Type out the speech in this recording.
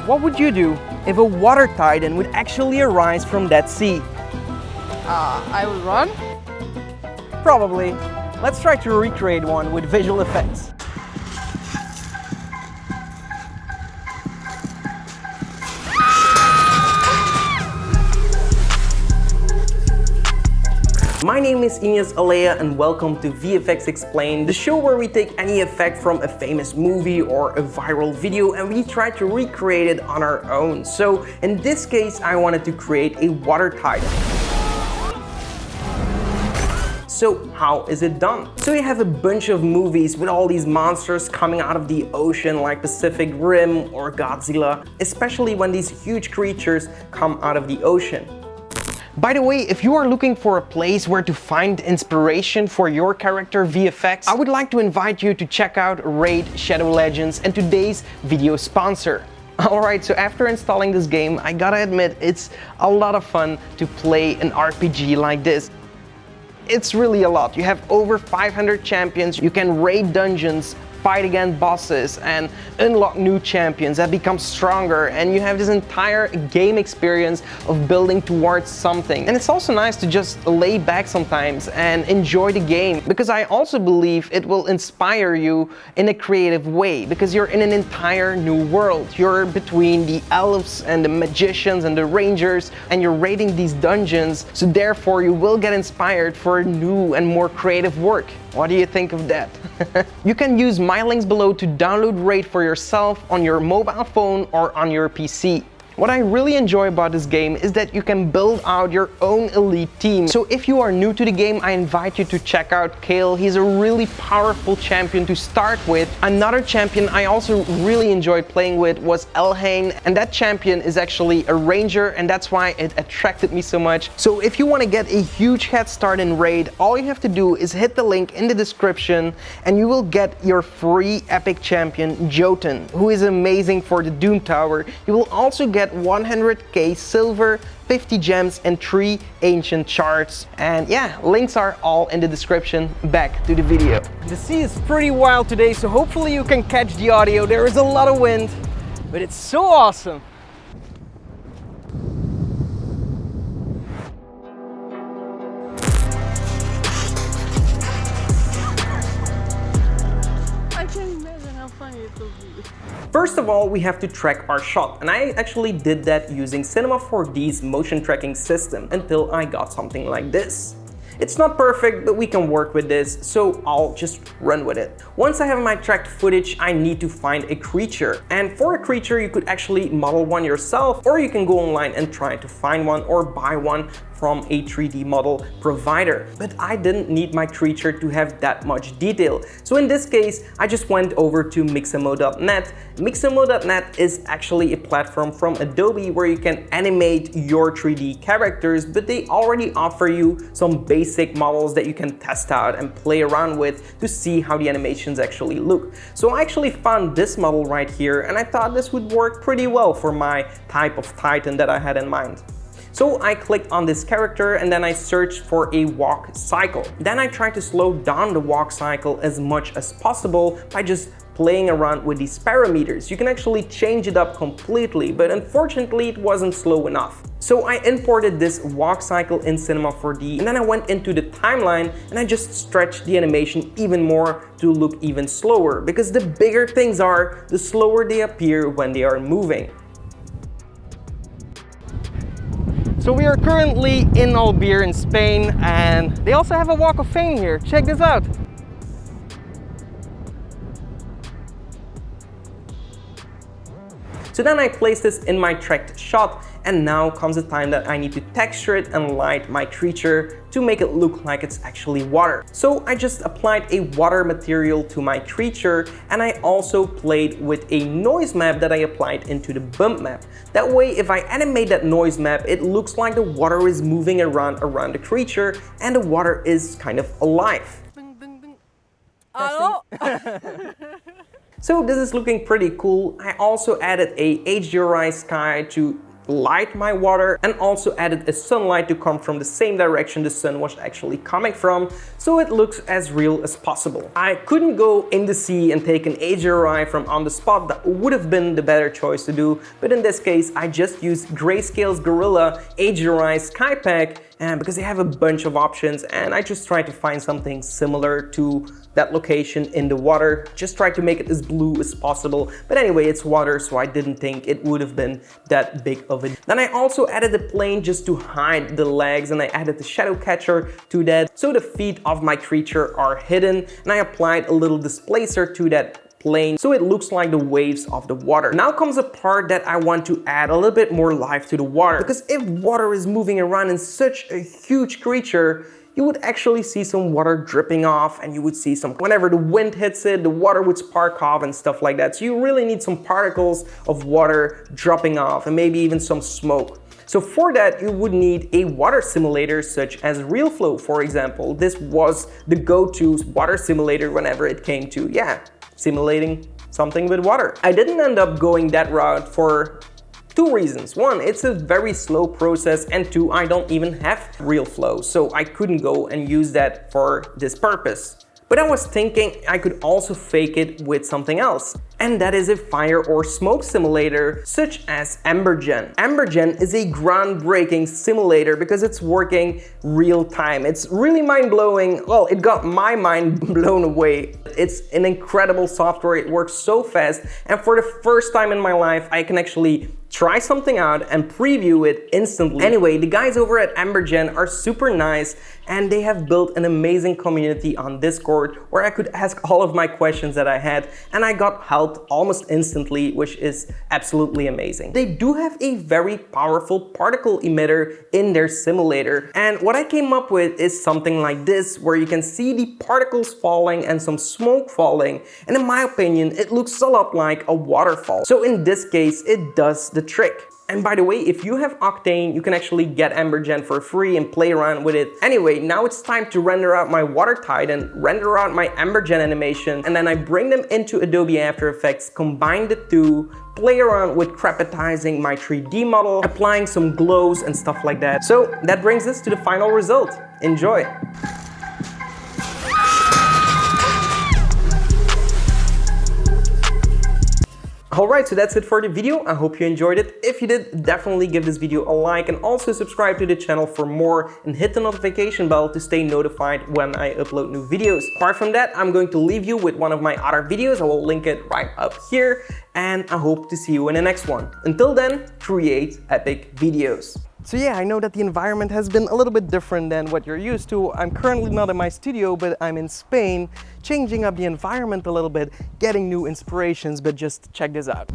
what would you do if a water titan would actually arise from that sea? I would run. Probably. Let's try to recreate one with visual effects. My name is Ignace Aleya and welcome to VFX Explained, the show where we take any effect from a famous movie or a viral video and we try to recreate it on our own. So in this case, I wanted to create a water titan. So how is it done? So you have a bunch of movies with all these monsters coming out of the ocean like Pacific Rim or Godzilla, especially when these huge creatures come out of the ocean. By the way, if you are looking for a place where to find inspiration for your character VFX, I would like to invite you to check out Raid Shadow Legends and today's video sponsor. Alright, so after installing this game, I gotta admit it's a lot of fun to play an RPG like this. It's really a lot. You have over 500 champions, you can raid dungeons, fight against bosses and unlock new champions that become stronger, and you have this entire game experience of building towards something. And it's also nice to just lay back sometimes and enjoy the game, because I also believe it will inspire you in a creative way, because you're in an entire new world. You're between the elves and the magicians and the rangers, and you're raiding these dungeons, so therefore you will get inspired for new and more creative work. What do you think of that? You can use my links below to download Raid for yourself on your mobile phone or on your PC. What I really enjoy about this game is that you can build out your own elite team. So if you are new to the game, I invite you to check out Kale. He's a really powerful champion to start with. Another champion I also really enjoyed playing with was Elhain, and that champion is actually a ranger, and that's why it attracted me so much. So if you want to get a huge head start in Raid, all you have to do is hit the link in the description and you will get your free epic champion Jotun, who is amazing for the Doom Tower. You will also get 100k silver, 50 gems and 3 ancient shards. And yeah, links are all in the description. Back to the video. The sea is pretty wild today, so hopefully you can catch the audio. There is a lot of wind, but it's so awesome. I can imagine how funny it will be. First of all, we have to track our shot, and I actually did that using Cinema 4D's motion tracking system until I got something like this. It's not perfect, but we can work with this, so I'll just run with it. Once I have my tracked footage, I need to find a creature. And for a creature, you could actually model one yourself, or you can go online and try to find one or buy one from a 3D model provider. But I didn't need my creature to have that much detail. So in this case, I just went over to Mixamo.net. Mixamo.net is actually a platform from Adobe where you can animate your 3D characters, but they already offer you some basic models that you can test out and play around with to see how the animations actually look. So I actually found this model right here, and I thought this would work pretty well for my type of Titan that I had in mind. So I clicked on this character and then I searched for a walk cycle. Then I tried to slow down the walk cycle as much as possible by just playing around with these parameters. You can actually change it up completely, but unfortunately it wasn't slow enough. So I imported this walk cycle in Cinema 4D, and then I went into the timeline and I just stretched the animation even more to look even slower, because the bigger things are, the slower they appear when they are moving. So we are currently in Albir in Spain, and they also have a Walk of Fame here. Check this out. So then I placed this in my tracked shot, and now comes the time that I need to texture it and light my creature to make it look like it's actually water. So I just applied a water material to my creature, and I also played with a noise map that I applied into the bump map. That way, if I animate that noise map, it looks like the water is moving around the creature and the water is kind of alive. Ding, ding, ding. Hello? So this is looking pretty cool. I also added a HDRI sky to light my water and also added a sunlight to come from the same direction the sun was actually coming from, so it looks as real as possible. I couldn't go in the sea and take an HDRI from on the spot. That would have been the better choice to do, but in this case I just used Grayscale's Gorilla HDRI Skypack, and because they have a bunch of options, and I just tried to find something similar to that location in the water, just try to make it as blue as possible. But anyway, it's water, so I didn't think it would have been that big of a. Then I also added a plane just to hide the legs, and I added the shadow catcher to that, so the feet of my creature are hidden, and I applied a little displacer to that plane so it looks like the waves of the water. Now comes a part that I want to add a little bit more life to the water, because if water is moving around in such a huge creature, you would actually see some water dripping off, and you would see some, whenever the wind hits it, the water would spark off and stuff like that. So you really need some particles of water dropping off, and maybe even some smoke. So for that, you would need a water simulator such as RealFlow, for example. This was the go-to water simulator whenever it came to, simulating something with water. I didn't end up going that route for two reasons. One, it's a very slow process, and two, I don't even have RealFlow, so I couldn't go and use that for this purpose. But I was thinking I could also fake it with something else, and that is a fire or smoke simulator such as Embergen. Embergen is a groundbreaking simulator because it's working real time. It's really mind-blowing. Well, it got my mind blown away. It's an incredible software. It works so fast, and for the first time in my life, I can actually try something out and preview it instantly. Anyway, the guys over at Embergen are super nice, and they have built an amazing community on Discord where I could ask all of my questions that I had, and I got help almost instantly, which is absolutely amazing. They do have a very powerful particle emitter in their simulator, and what I came up with is something like this, where you can see the particles falling and some smoke falling, and in my opinion, it looks a lot like a waterfall. So in this case, it does the trick. And by the way, if you have Octane, you can actually get Embergen for free and play around with it. Anyway, now it's time to render out my water titan, render out my Embergen animation, and then I bring them into Adobe After Effects, combine the two, play around with crapitizing my 3D model, applying some glows and stuff like that. So that brings us to the final result. Enjoy! Alright, so that's it for the video. I hope you enjoyed it. If you did, definitely give this video a like, and also subscribe to the channel for more, and hit the notification bell to stay notified when I upload new videos. Apart from that, I'm going to leave you with one of my other videos. I will link it right up here, and I hope to see you in the next one. Until then, create epic videos. So yeah, I know that the environment has been a little bit different than what you're used to. I'm currently not in my studio, but I'm in Spain, changing up the environment a little bit, getting new inspirations, but just check this out.